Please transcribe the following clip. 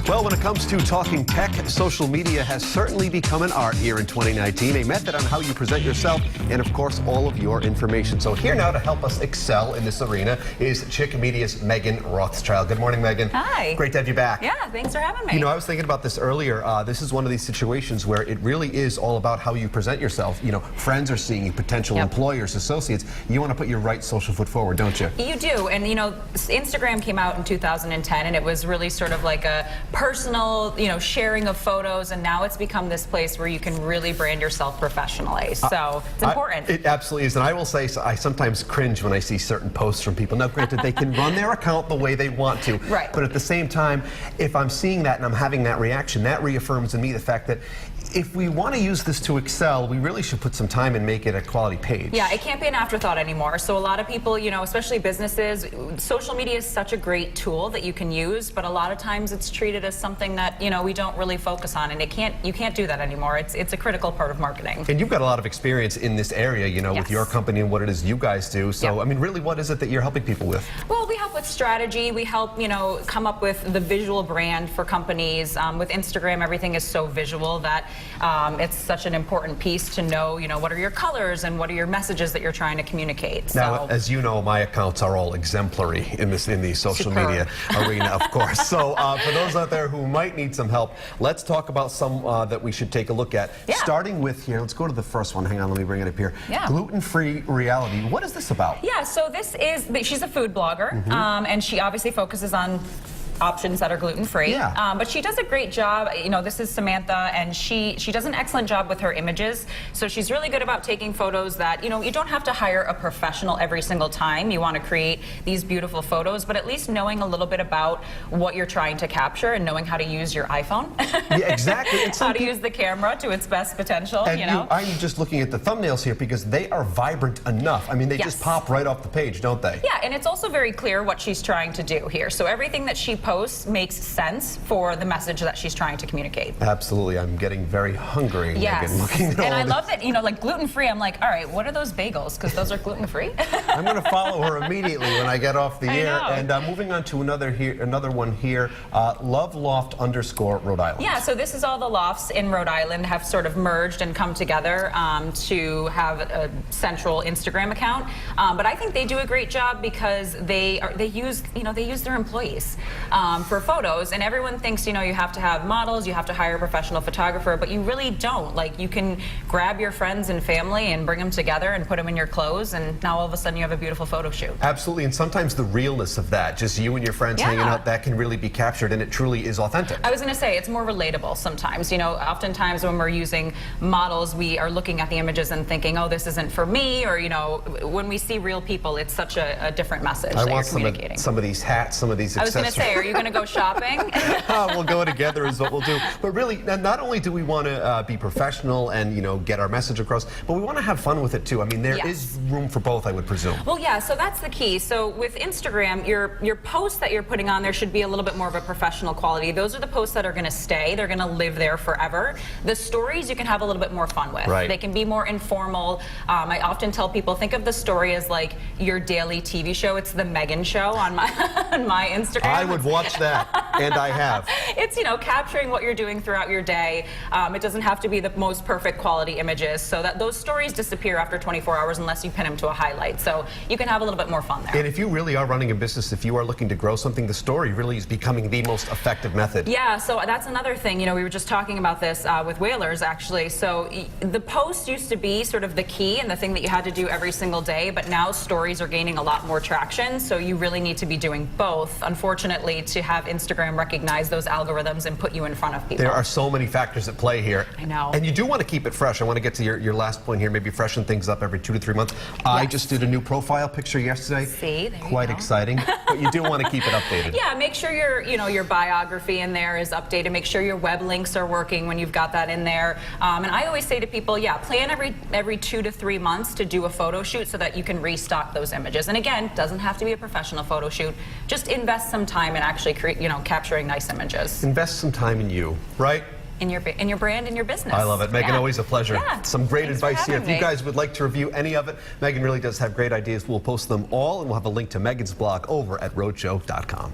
Well, when it comes to talking tech, social media has certainly become an art here in 2019, a method on how you present yourself and, of course, all of your information. So here now to help us excel in this arena is Chick Media's Megan Rothschild. Good morning, Megan. Hi. Great to have you back. Yeah, thanks for having me. You know, I was thinking about this earlier. This is one of these situations where it really is all about how you present yourself. You know, friends are seeing you, potential employers, associates. You want to put your right social foot forward, don't you? You do. And, you know, Instagram came out in 2010, and it was really sort of like a personal, you know, sharing of photos, and now it's become this place where you can really brand yourself professionally. So it's important. It absolutely is. And I will say, so I sometimes cringe when I see certain posts from people. Now, granted, they can run their account the way they want to. Right. But at the same time, if I'm seeing that and I'm having that reaction, that reaffirms in me the fact that if we want to use this to excel, we really should put some time and make it a quality page. Yeah, it can't be an afterthought anymore. So a lot of people, you know, especially businesses, social media is such a great tool that you can use, but a lot of times it's treated as something that, you know, we don't really focus on, and you can't do that anymore. It's a critical part of marketing. And you've got a lot of experience in this area, you know, with your company and what it is you guys do. So, I mean, really, what is it that you're helping people with? Well, we help with strategy. We help, you know, come up with the visual brand for companies. With Instagram, everything is so visual that it's such an important piece to know, you know, what are your colors and what are your messages that you're trying to communicate. Now, as you know, my accounts are all exemplary in the social media arena, of course. So for those out there who might need some help, let's talk about some that we should take a look at. Yeah. Starting with here, let's go to the first one. Hang on, let me bring it up here. Yeah. Gluten-free reality. What is this about? Yeah, so this is, she's a food blogger, and she obviously focuses on options that are gluten-free. Yeah. But she does a great job. You know, this is Samantha, and she does an excellent job with her images. So she's really good about taking photos that, you know, you don't have to hire a professional every single time you want to create these beautiful photos, but at least knowing a little bit about what you're trying to capture and knowing how to use your iPhone. Yeah, exactly. And how to use the camera to its best potential, and you know? I'm just looking at the thumbnails here because they are vibrant enough. I mean, they just pop right off the page, don't they? Yeah, and it's also very clear what she's trying to do here. So everything that she posts makes sense for the message that she's trying to communicate. Absolutely. I'm getting very hungry. Yes. Megan, looking at and all I love that, you know, like gluten-free, I'm like, all right, what are those bagels? Because those are gluten-free. I'm going to follow her immediately when I get off the air. Know. And moving on to another one here, Love Loft _ Rhode Island. Yeah, so this is all the lofts in Rhode Island have sort of merged and come together to have a central Instagram account. But I think they do a great job because they use their employees for photos, and everyone thinks, you know, you have to have models, you have to hire a professional photographer, but you really don't. Like, you can grab your friends and family and bring them together and put them in your clothes, and now all of a sudden you have a beautiful photo shoot. Absolutely, and sometimes the realness of that, just you and your friends hanging out, that can really be captured, and it truly is authentic. I was going to say, it's more relatable sometimes. You know, oftentimes when we're using models, we are looking at the images and thinking, oh, this isn't for me, or, you know, when we see real people, it's such a different message that you're communicating. Some of these hats, some of these accessories. I was going to say, are you going to go shopping? We'll go together is what we'll do. But really, not only do we want to be professional and, you know, get our message across, but we want to have fun with it too. I mean, there is room for both, I would presume. Well, yeah, so that's the key. So with Instagram, your posts that you're putting on there should be a little bit more of a professional quality. Those are the posts that are going to stay. They're going to live there forever. The stories you can have a little bit more fun with. Right. They can be more informal. I often tell people, think of the story as like your daily TV show. It's the Megan Show on my on my Instagram. I would watch that, and I have. It's, you know, capturing what you're doing throughout your day. It doesn't have to be the most perfect quality images, so that those stories disappear after 24 hours unless you pin them to a highlight. So you can have a little bit more fun there. And if you really are running a business, if you are looking to grow something, the story really is becoming the most effective method. Yeah, so that's another thing. You know, we were just talking about this with Whalers, actually. So the post used to be sort of the key and the thing that you had to do every single day, but now stories are gaining a lot more traction, so you really need to be doing both, unfortunately, to have Instagram recognize those algorithms and put you in front of people. There are so many factors at play here. I know. And you do want to keep it fresh. I want to get to your last point here, maybe freshen things up every 2 to 3 months. I just did a new profile picture yesterday. See, there you Quite go. exciting, but you do want to keep it updated. Yeah, make sure your biography in there is updated. Make sure your web links are working when you've got that in there. And I always say to people, yeah, plan every 2 to 3 months to do a photo shoot so that you can restock those images. And again, doesn't have to be a professional photo shoot. Just invest some time in actually capturing nice images. Invest some time in you, right? In your brand, in your business. I love it. Megan, always a pleasure. Yeah. Some great advice here. If you me. guys would like to review any of it, Megan really does have great ideas. We'll post them all, and we'll have a link to Megan's blog over at roadshow.com.